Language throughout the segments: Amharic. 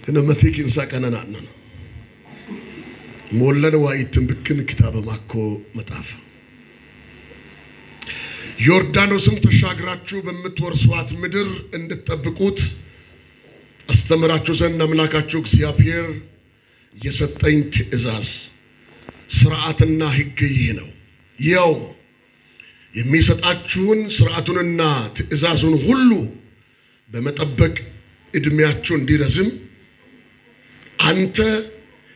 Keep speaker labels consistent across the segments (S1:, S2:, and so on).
S1: إنما فيك إنسان كان نعنن مولنا وايتم بكن كتاب ماكو مطاف ዮርዳኖስን ተሻግራችሁ በመትወርሷት ምድር እንድትጠብቁት አስተምራችሁ ዘንድ አምላካችሁ እግዚአብሔር የሰጠኝ ትእዛዝ ሥርዓትና ሕግ ይህ ነው። ያው የሚሰጣችሁን ሥርዓቱንና ትእዛዙን ሁሉ በመጠበቅ እድሜያችሁ እንዲረዝም አንተ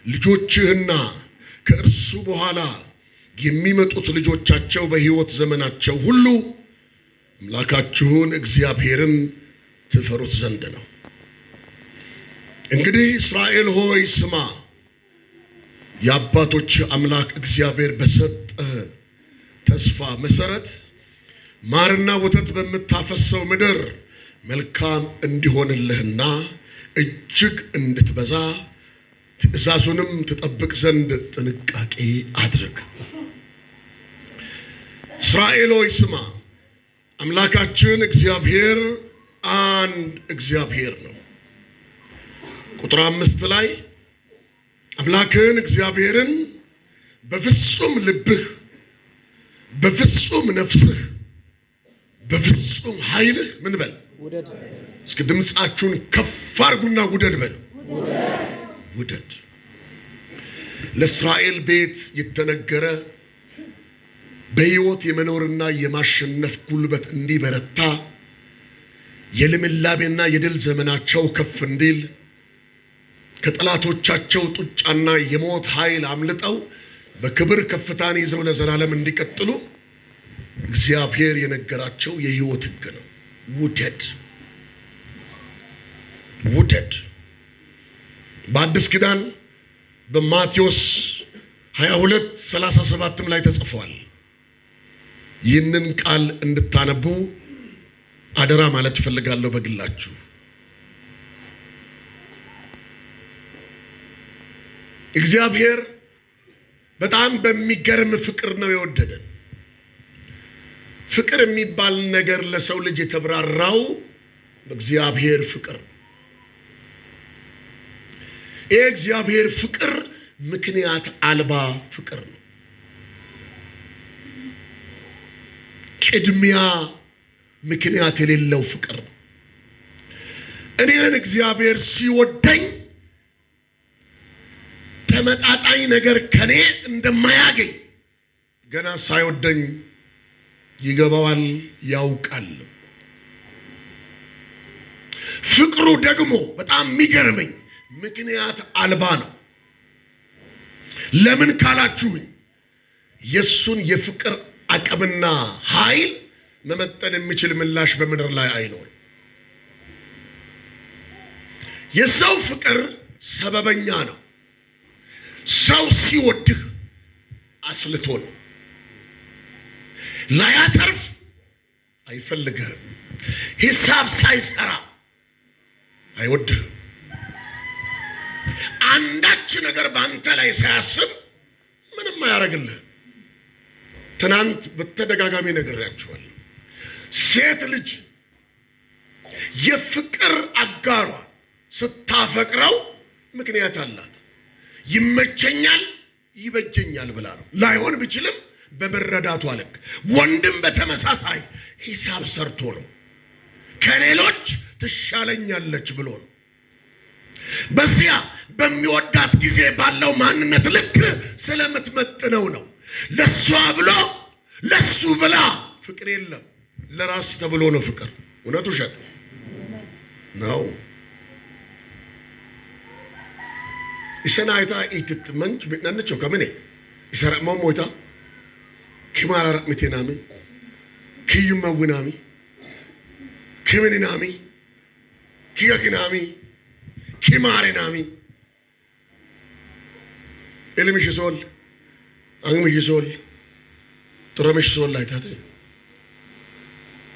S1: ልጆችህና ከእርሱ በኋላ የሚመጡት ልጆቻቸው በሕይወት ዘመናቸው ሁሉ አምላካችሁን እግዚአብሔርን ትፈሩት ዘንድ ነው። እንግዲህ እስራኤል ሆይ ስማ፣ የአባቶች አምላክ እግዚአብሔር በሰጠ ተስፋ መሰረት ማርና ወተት በምታፈሰው ምድር መልካም እንዲሆንልህና እጅግ እንድትበዛ ትእዛዙንም ትጠብቅ ዘንድ ጥንቃቄ አድርግ። እስራኤል ሆይ ስማ፣ አምላካችን እግዚአብሔር አንድ እግዚአብሔር ነው። ቁጥር 5 ላይ አምላክህን እግዚአብሔርን በፍጹም ልብህ፣ በፍጹም ነፍስህ፣ በፍጹም ኃይልህ ምን በል ውደድ። እስኪ ድምፃችሁን ከፍ አድርጉና ውደድ በል። ውደድ ለእስራኤል ቤት የተነገረ በሕይወት የመኖርና የማሸነፍ ጉልበት እንዲበረታ የልምላሜና የድል ዘመናቸው ከፍ እንዲል ከጠላቶቻቸው ጡጫና የሞት ኃይል አምልጠው በክብር ከፍታን ይዘው ለዘላለም እንዲቀጥሉ እግዚአብሔር የነገራቸው የሕይወት ሕግ ነው። ውደድ ውደድ። በአዲስ ኪዳን በማቴዎስ 22:37 ላይ ተጽፏል። ይህንን ቃል እንድታነቡ አደራ ማለት እፈልጋለሁ በግላችሁ። እግዚአብሔር በጣም በሚገርም ፍቅር ነው የወደደን። ፍቅር የሚባል ነገር ለሰው ልጅ የተብራራው በእግዚአብሔር ፍቅር። የእግዚአብሔር ፍቅር ምክንያት አልባ ፍቅር ነው። ቅድሚያ ምክንያት የሌለው ፍቅር ነው። እኔን እግዚአብሔር ሲወደኝ ተመጣጣኝ ነገር ከኔ እንደማያገኝ ገና ሳይወደኝ ይገባዋል፣ ያውቃል። ፍቅሩ ደግሞ በጣም የሚገርመኝ ምክንያት አልባ ነው። ለምን ካላችሁኝ የሱን የፍቅር አቅምና ኃይል መመጠን የሚችል ምላሽ በምድር ላይ አይኖርም። የሰው ፍቅር ሰበበኛ ነው። ሰው ሲወድህ አስልቶ ነው። ላያተርፍ አይፈልግህም። ሂሳብ ሳይሰራ አይወድህም። አንዳች ነገር በአንተ ላይ ሳያስብ ምንም አያደርግልህም። ትናንት በተደጋጋሚ ነግሬያችኋለሁ። ሴት ልጅ የፍቅር አጋሯ ስታፈቅረው ምክንያት አላት። ይመቸኛል፣ ይበጀኛል ብላ ነው። ላይሆን ቢችልም በመረዳቱ ልክ። ወንድም በተመሳሳይ ሂሳብ ሰርቶ ነው። ከሌሎች ትሻለኛለች ብሎ ነው። በዚያ በሚወዳት ጊዜ ባለው ማንነት ልክ ስለምትመጥነው ነው። ለሷ ብሎ ለሱ ብላ ፍቅር የለም። ለራስ ተብሎ ነው ፍቅር። እውነቱ ውሸት ነው። ኢሰናይታ ኢትት መንች ቢናነቸው ከመኔ ኢሰራማ ሞይታ ኪማራ ምቴናሚ ኪዩማውናሚ ኪምኒናሚ ኪያኪናሚ ኪማሬናሚ ኤልሚሽ ሶል አንግሚሽ ሶል ጥረምሽ ሶል ላይ ታተ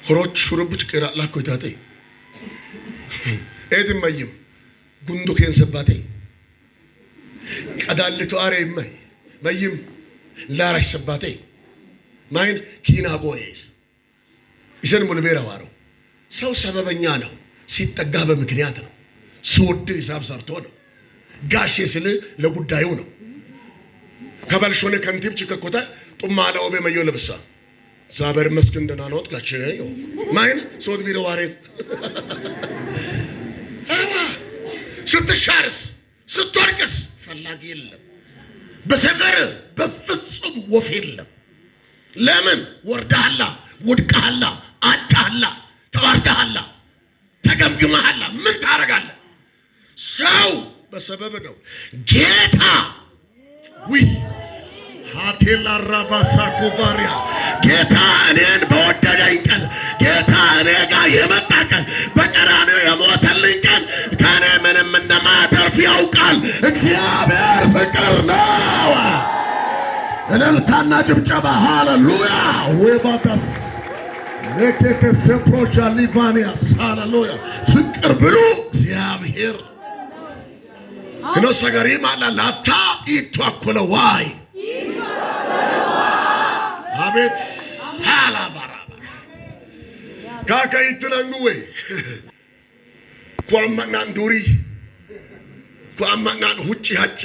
S1: ሆሮች ሹሩብች ቀራ ላኮ ታተ ኤድማይም ጉንዱ ከንሰባተ ቀዳልቱ አሬ ማይም ላራሽ ሰባተ ማይን ኪና ጎይስ ይሰን ሙልቤራ ዋሮ ሰው ሰበበኛ ነው። ሲጠጋ በምክንያት ነው። ስወድ ሂሳብ ሰርቶ ነው። ጋሼ ስል ለጉዳዩ ነው። ከበልሾነ ከንቲብ ችከኮተ ጡማለ ኦቤ መዮ ለብሳ ዛበር መስክን ደናኖት ጋቼ ነው ማይን ሶት ቢሮ ዋሬ ስትሻርስ ስትወርቅስ ፈላጊ የለም። በሰፈር በፍጹም ወፍ የለም። ለምን ወርዳሃላ፣ ወድቀሃላ፣ አጣሃላ፣ ተዋርዳሃላ፣ ተገምግመሃላ። ምን ታረጋለህ? ሰው በሰበብ ነው። ጌታ ዊ ሃቴላ ራባሳ ኩባሪያ ጌታ እኔን በወደደኝ ቀን፣ ጌታ እኔ ጋር የመጣ ቀን፣ በቀራንዮ የሞተልኝ ቀን ከእኔ ምንም እንደማያተርፍ ያውቃል። እግዚአብሔር ፍቅር ነው። እልልታና ጭብጨባ ሃሌሉያ ወባታስ ለከከሰፕሮጃ ሊባኒያስ ሃሌሉያ ፍቅር ብሎ እግዚአብሔር ከነሰገሪ ማላላታ ይቷኮለዋይ አቤት ሃላባራ ካካይትናንጉዌ ኳማናን ዱሪ ኳማናን ሁጪ ሀጪ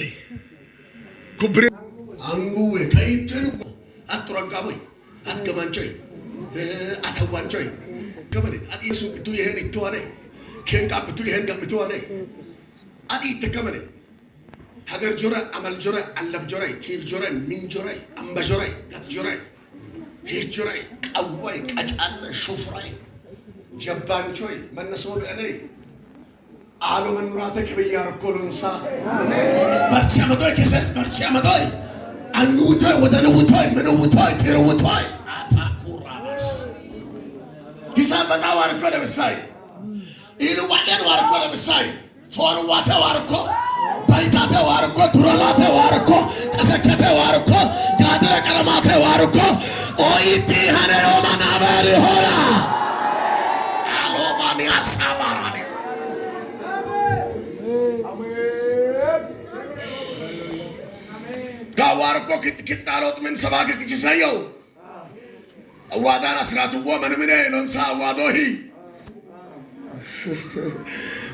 S1: ኩብሬ አንጉዌ ካይትን አጥራጋቦይ አትከማንቾይ አተዋንቾይ ከበደ አዲሱ ብቱ ይሄን ይተዋነ ከንቃ ብቱ ይሄን ጋብቱዋነ አዲ ተከመነ ሀገር ጆራ አመል ጆራ አለብ ጆራ ቲር ጆራ ሚን ጆራ አምባ ጆራ ጋት ጆራ ሄጅ ጆራ ቀዋይ ቀጫለ ሹፍራይ ጀባንቾይ መነሶ ለኔ አሎ መንራተ ከበያር ኮሎንሳ በርቻ መጣይ ከሰ በርቻ መጣይ አንጉታይ ወደነውታይ መነውታይ ተረውታይ አታኩራባስ ሂሳብ በጣም አርኮ ለምሳይ ኢሉ ዋደን ዋርኮ ለምሳይ ፎርዋተ ዋርኮ ባይታተ ዋርኮ ዱራማተ ዋርኮ ቀሰከተ ዋርኮ ጋድረ ቀረማተ ዋርኮ ኦይቲ ሀነዮ ማናበር ሆላ አሎማኒያ ሳባራኔ ጋዋርኮ ክትጣሎት ምን ሰባከ ክጅሳየው አዋዳን አስራቱዎ መንምኔ ሎንሳ አዋዶሂ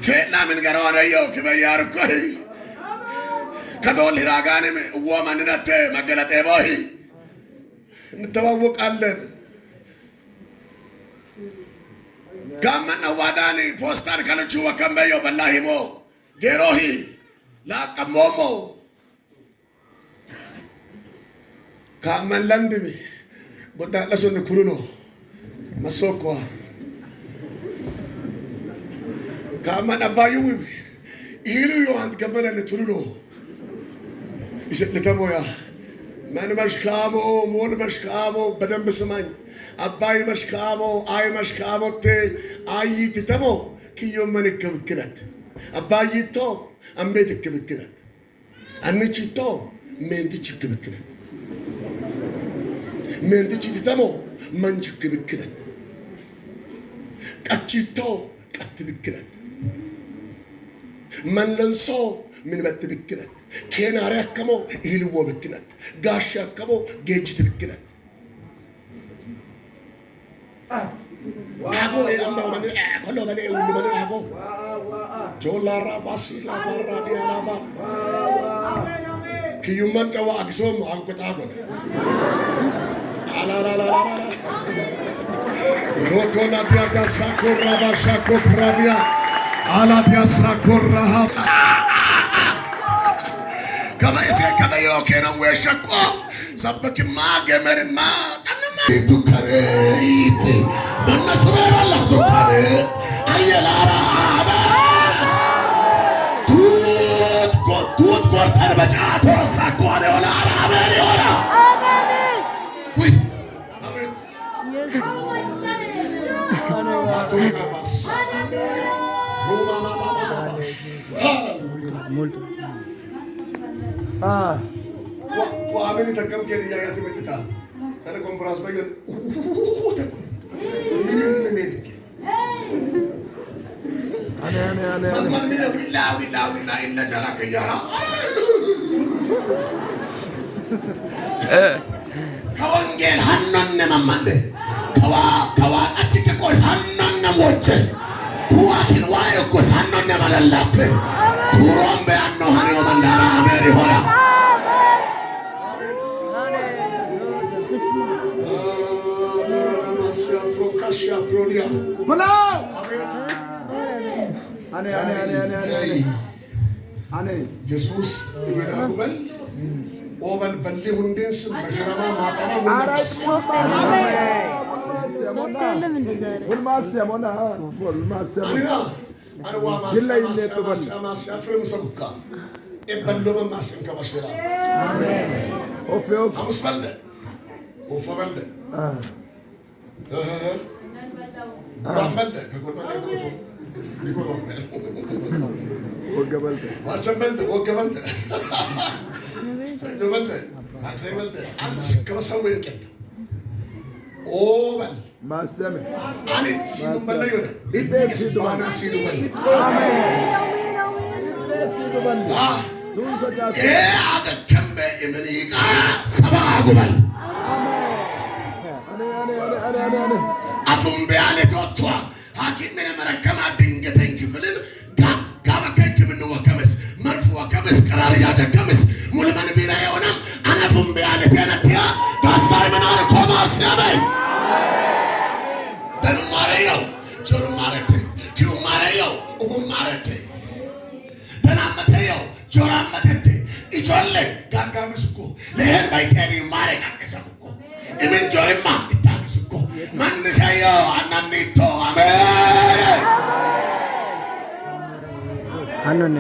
S1: ፌላ ምን ገራዋነየው ክበያርኮሂ ከዶል ሂራጋንም ወመንነቴ መገለጤቦሂ እንተዋወቃለን። ጋመን አዋዳን ፖስታን ከለቹ ወከምበዮ በላሂሞ ጌሮሂ ላቀሞሞ ካመን ለንድሚ ቦዳለሱን ኩሉሎ መሶኮ ካመን አባዩ ይሉ ዮሐን ገመለን ቱሉሎ ይሰለተሞያ ማን መሽካሞ ሞል መሽካሞ በደንብ ስማኝ አባይ መሽካሞ አይ መሽካሞቴ አይት ተሞ ኪዮመን ከብክነት አባይቶ አምቤት ከብክነት አንቺቶ ሜንት ከብክነት ሜንት ተሞ መንጅ ከብክነት ቀቺቶ ቀት ብክነት መንለንሶ ምን በት ብክነት ኬናሪ አከሞ ይልዎ ብክነት ጋሽ አከሞ ጌጅት ብክነት አጎ ያምባው ማን ኮሎ በኔ ሁሉ በኔ አጎ ጆላራ ባሲላ ባራ ዲያላባ ኪዩማን ጨዋ አክሶም አንቆጣጎን አላላላላ ሮቶላ ዲያጋ ሳኮራ ባሻኮ ፕራቪያ አላዲያ ሳኮራ ከበይሴ ከበዮ ከነው ወሸቆ ሰበክማ ገመርማ ጠንማ ቱከረይት በነሱራ ባላ ሱካረ አየላራ ቱት ጎርተን በጫቶ ሳኮ ወላ አራበሪ ወላ አሜን ወይ አሜን አቶካባስ ሮማ ማማማባሽ ሙልቶ አሜን ተከም ከሪያ ያትመጥታ ታለ ኮንፈረንስ በገን ምንም ሜድክ አኔ ማን ምን ዊላ ኢነ ጀራ ከያራ ከወንጌል ሀናነ ማማንደ ከዋ አጭቀቆስ ሀናነ ሞቼ kuwasin waa'ee ko saannonne malallatte tuuroon be'annoo hani omandaara ameeri hora Jesus ibeda gubal oban balli hundin sum bajrama matama mundas arwa mas afrem sabka eballo masen kabashira amen ofeo amusbalde ofabalde rambalde bekolbalde toto nikolombe ወገበልደ ዋቸበልደ ወገበልደ ሰይበልደ ማክሰይበልደ አንስ ከመሰው ይርቀት ኦበል ማሰመ አንት ሲዱበለ ይወደ ኢብስ ባና ሲዱበለ አሜን ሲዱበለ ዱንሰጃት አገከምበ እምሪቃ ሰባጉበል አሜን አፉም ቢያለ ቶቷ ሐኪምን መረከማ ድንገተን ክፍልን ወከምስ ቀራሪያ ደከምስ ሙልመን ቢራ የሆነም አነፉም ቢያለ ተነቲያ ዳሳይ መናር ኮማስ ያበይ ደንማረየው ጆርማረተ ኪውማረየው ኡማረተ ደናመተየው ጆራመተተ ኢጆለ ጋጋምስኮ ለሄን ባይቴሪ ማረ ቀቀሰኩ ኢምን ጆርማ ይታክስኮ ማንሳየው አናኒቶ አሜን አነነ